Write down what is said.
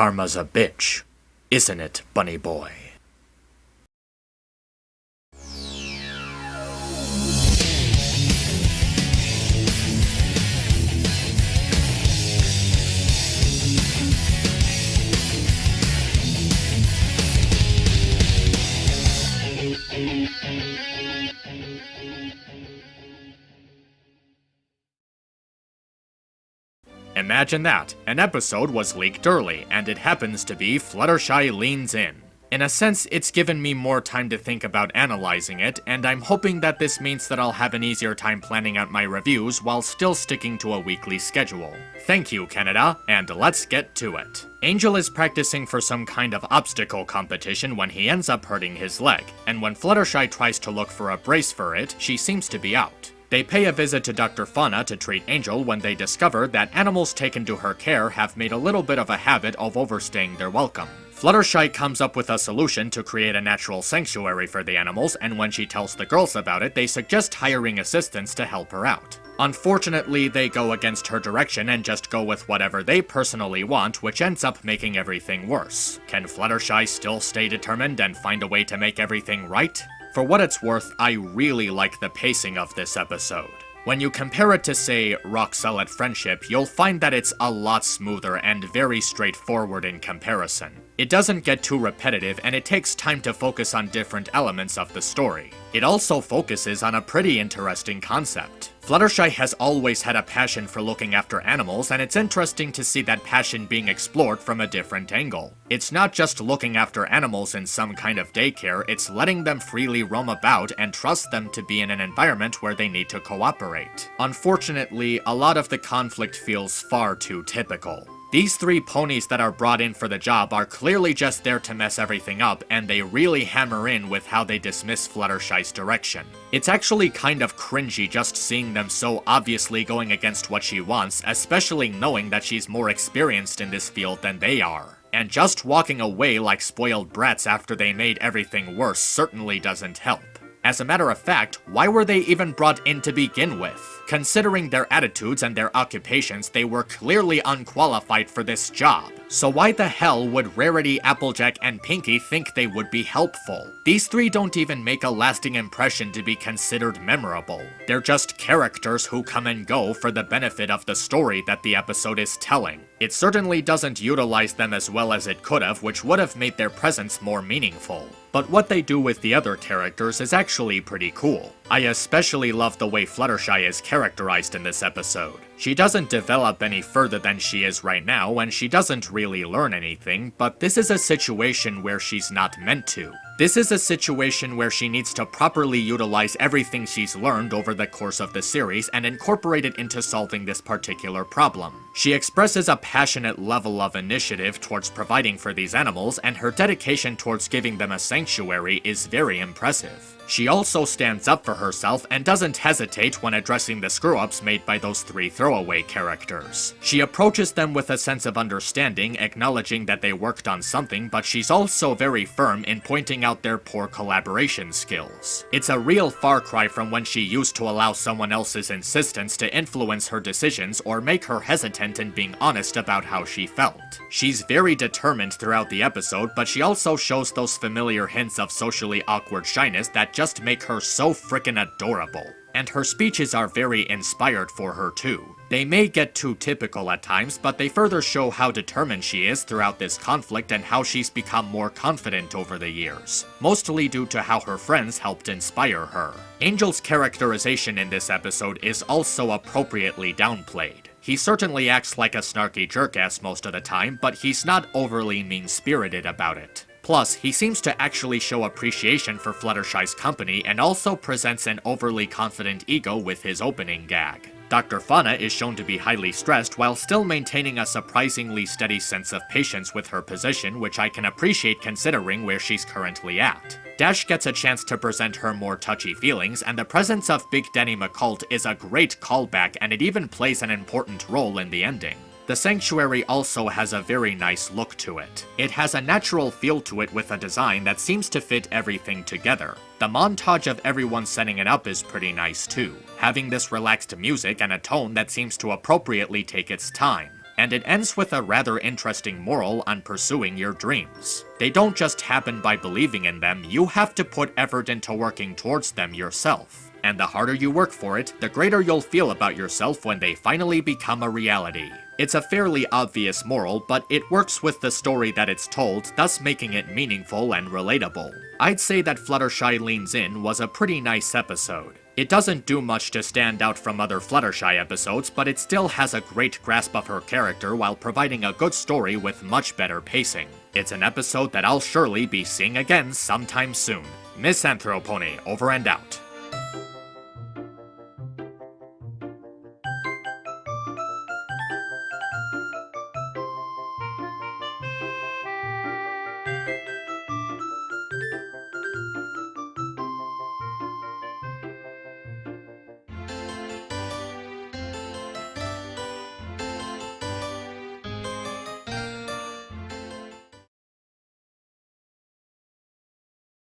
Karma's a bitch, isn't it, bunny boy? Imagine that, an episode was leaked early, and it happens to be Fluttershy Leans In. In a sense, it's given me more time to think about analyzing it, and I'm hoping that this means that I'll have an easier time planning out my reviews while still sticking to a weekly schedule. Thank you, Canada, and let's get to it. Angel is practicing for some kind of obstacle competition when he ends up hurting his leg, and when Fluttershy tries to look for a brace for it, she seems to be out. They pay a visit to Dr. Fauna to treat Angel when they discover that animals taken to her care have made a little bit of a habit of overstaying their welcome. Fluttershy comes up with a solution to create a natural sanctuary for the animals, and when she tells the girls about it, they suggest hiring assistants to help her out. Unfortunately, they go against her direction and just go with whatever they personally want, which ends up making everything worse. Can Fluttershy still stay determined and find a way to make everything right? For what it's worth, I really like the pacing of this episode. When you compare it to, say, Rock Solid Friendship, you'll find that it's a lot smoother and very straightforward in comparison. It doesn't get too repetitive, and it takes time to focus on different elements of the story. It also focuses on a pretty interesting concept. Fluttershy has always had a passion for looking after animals, and it's interesting to see that passion being explored from a different angle. It's not just looking after animals in some kind of daycare, it's letting them freely roam about and trust them to be in an environment where they need to cooperate. Unfortunately, a lot of the conflict feels far too typical. These three ponies that are brought in for the job are clearly just there to mess everything up, and they really hammer in with how they dismiss Fluttershy's direction. It's actually kind of cringy just seeing them so obviously going against what she wants, especially knowing that she's more experienced in this field than they are. And just walking away like spoiled brats after they made everything worse certainly doesn't help. As a matter of fact, why were they even brought in to begin with? Considering their attitudes and their occupations, they were clearly unqualified for this job. So why the hell would Rarity, Applejack, and Pinkie think they would be helpful? These three don't even make a lasting impression to be considered memorable. They're just characters who come and go for the benefit of the story that the episode is telling. It certainly doesn't utilize them as well as it could have, which would have made their presence more meaningful. But what they do with the other characters is actually pretty cool. I especially love the way Fluttershy is characterized in this episode. She doesn't develop any further than she is right now, and she doesn't really learn anything, but this is a situation where she's not meant to. This is a situation where she needs to properly utilize everything she's learned over the course of the series and incorporate it into solving this particular problem. She expresses a passionate level of initiative towards providing for these animals, and her dedication towards giving them a sanctuary is very impressive. She also stands up for herself and doesn't hesitate when addressing the screw-ups made by those three throwaway characters. She approaches them with a sense of understanding, acknowledging that they worked on something, but she's also very firm in pointing out their poor collaboration skills. It's a real far cry from when she used to allow someone else's insistence to influence her decisions or make her hesitant in being honest about how she felt. She's very determined throughout the episode, but she also shows those familiar hints of socially awkward shyness that just make her so frickin' adorable. And her speeches are very inspired for her too. They may get too typical at times, but they further show how determined she is throughout this conflict and how she's become more confident over the years, mostly due to how her friends helped inspire her. Angel's characterization in this episode is also appropriately downplayed. He certainly acts like a snarky jerkass most of the time, but he's not overly mean-spirited about it. Plus, he seems to actually show appreciation for Fluttershy's company and also presents an overly confident ego with his opening gag. Dr. Fauna is shown to be highly stressed while still maintaining a surprisingly steady sense of patience with her position, which I can appreciate considering where she's currently at. Dash gets a chance to present her more touchy feelings, and the presence of Big Danny McCult is a great callback, and it even plays an important role in the ending. The sanctuary also has a very nice look to it. It has a natural feel to it with a design that seems to fit everything together. The montage of everyone setting it up is pretty nice too, having this relaxed music and a tone that seems to appropriately take its time. And it ends with a rather interesting moral on pursuing your dreams. They don't just happen by believing in them, you have to put effort into working towards them yourself. And the harder you work for it, the greater you'll feel about yourself when they finally become a reality. It's a fairly obvious moral, but it works with the story that it's told, thus making it meaningful and relatable. I'd say that Fluttershy Leans In was a pretty nice episode. It doesn't do much to stand out from other Fluttershy episodes, but it still has a great grasp of her character while providing a good story with much better pacing. It's an episode that I'll surely be seeing again sometime soon. Miss Anthropony, over and out.